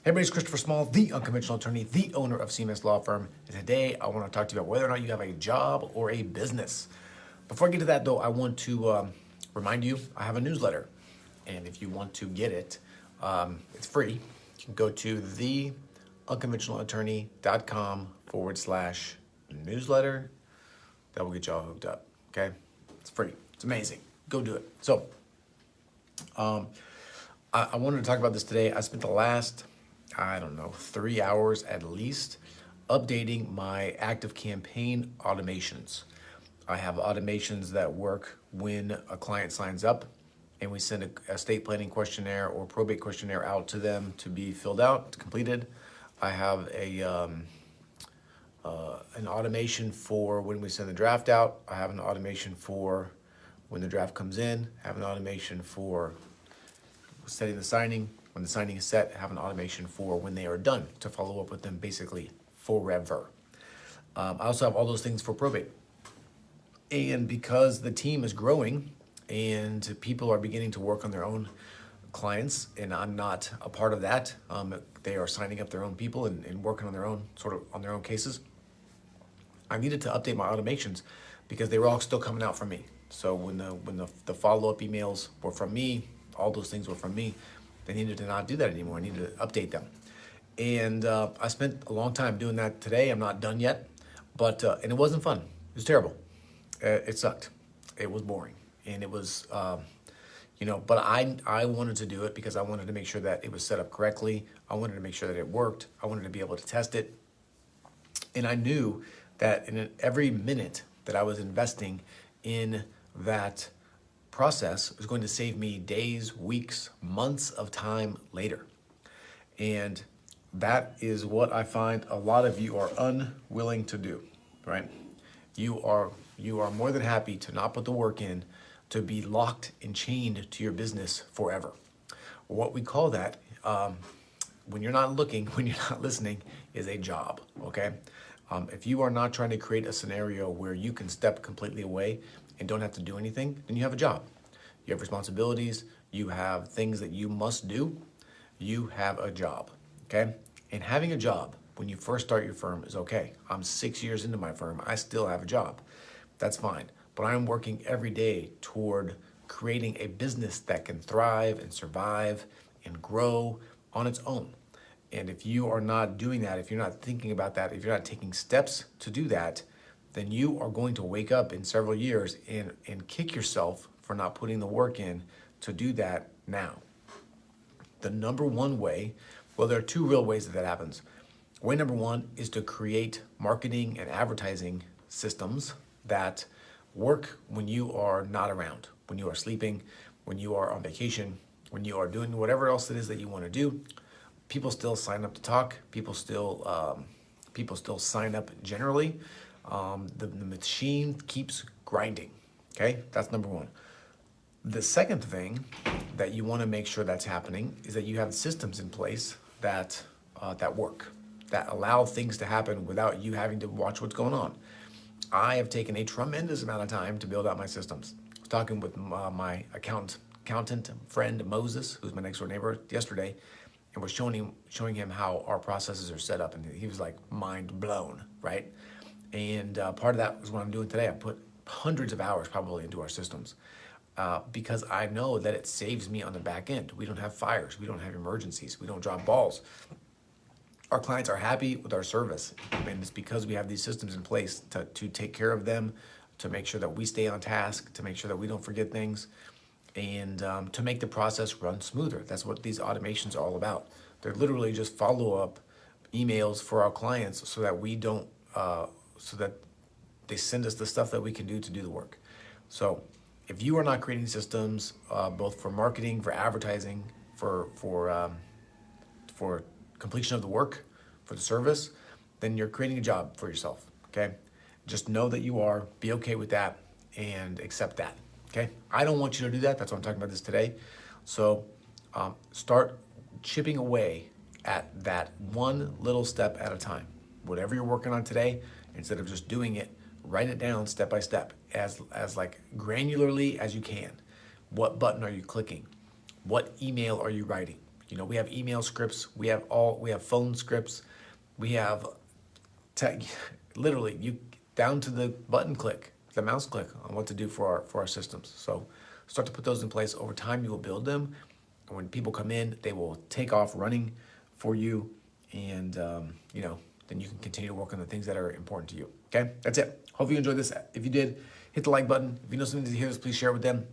Hey everybody, it's Christopher Small, the Unconventional Attorney, the owner of CMS Law Firm. And today I want to talk to you about whether or not you have a job or a business. Before I get to that though, I want to remind you, I have a newsletter. And if you want to get it, it's free. You can go to theunconventionalattorney.com/newsletter. That will get you all hooked up, okay? It's free, it's amazing. Go do it. So, I wanted to talk about this today. I spent the last 3 hours at least, updating my active campaign automations. I have automations that work when a client signs up and we send a estate planning questionnaire or probate questionnaire out to them to be filled out, completed. I have an automation for when we send the draft out. I have an automation for when the draft comes in. I have an automation for setting the signing. When the signing is set, have an automation for when they are done to follow up with them basically forever. I also have all those things for probate. And because the team is growing and people are beginning to work on their own clients, and I'm not a part of that, they are signing up their own people and working on their own cases. I needed to update my automations because they were all still coming out from me. So when the follow-up emails were from me, all those things were from me. They needed to not do that anymore. I needed to update them. And I spent a long time doing that today. I'm not done yet, but and it wasn't fun. It was terrible. It sucked. It was boring. And it was, but I wanted to do it because I wanted to make sure that it was set up correctly. I wanted to make sure that it worked. I wanted to be able to test it. And I knew that in every minute that I was investing in that process was going to save me days, weeks, months of time later. And that is what I find a lot of you are unwilling to do, right? You are more than happy to not put the work in, to be locked and chained to your business forever. What we call that, when you're not looking, when you're not listening, is a job, okay? If you are not trying to create a scenario where you can step completely away and don't have to do anything, then you have a job. You have responsibilities, you have things that you must do, you have a job, okay? And having a job when you first start your firm is okay. I'm 6 years into my firm, I still have a job. That's fine. But I'm working every day toward creating a business that can thrive and survive and grow on its own. And if you are not doing that, if you're not thinking about that, if you're not taking steps to do that, then you are going to wake up in several years and kick yourself for not putting the work in to do that now. The number one way, well, there are two real ways that happens. Way number one is to create marketing and advertising systems that work when you are not around, when you are sleeping, when you are on vacation, when you are doing whatever else it is that you want to do. People still sign up to talk. People still sign up generally. The machine keeps grinding. Okay, that's number one. The second thing that you want to make sure that's happening is that you have systems in place that work, that allow things to happen without you having to watch what's going on. I have taken a tremendous amount of time to build out my systems. I was talking with my accountant friend Moses, who's my next door neighbor, yesterday, and was showing him how our processes are set up, and he was like mind blown, right? And part of that was what I'm doing today. I put hundreds of hours probably into our systems because I know that it saves me on the back end. We don't have fires. We don't have emergencies. We don't drop balls. Our clients are happy with our service, and it's because we have these systems in place to take care of them, to make sure that we stay on task, to make sure that we don't forget things, and to make the process run smoother. That's what these automations are all about. They're literally just follow-up emails for our clients so that we don't, so that they send us the stuff that we can do to do the work. So if you are not creating systems, both for marketing, for advertising, for completion of the work, for the service, then you're creating a job for yourself, okay? Just know that you are, be okay with that, and accept that, okay? I don't want you to do that. That's why I'm talking about this today. So start chipping away at that one little step at a time. Whatever you're working on today, instead of just doing it, write it down step by step, as like granularly as you can. What button are you clicking? What email are you writing? You know, we have email scripts, we have phone scripts, we have literally you down to the button click, the mouse click on what to do for our systems. So start to put those in place. Over time, you will build them. And when people come in, they will take off running for you. And, you know, then you can continue to work on the things that are important to you. Okay, that's it. Hope you enjoyed this. If you did, hit the like button. If you know something to hear this, please share it with them.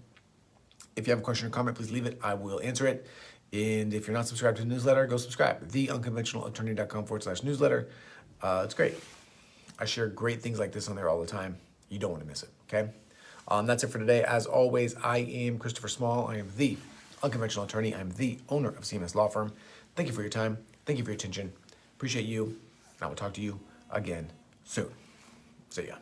If you have a question or comment, please leave it. I will answer it. And if you're not subscribed to the newsletter, go subscribe. theunconventionalattorney.com/newsletter. It's great. I share great things like this on there all the time. You don't want to miss it, okay? That's it for today. As always, I am Christopher Small. I am the Unconventional Attorney. I'm the owner of CMS Law Firm. Thank you for your time. Thank you for your attention. Appreciate you. And I will talk to you again soon. See ya.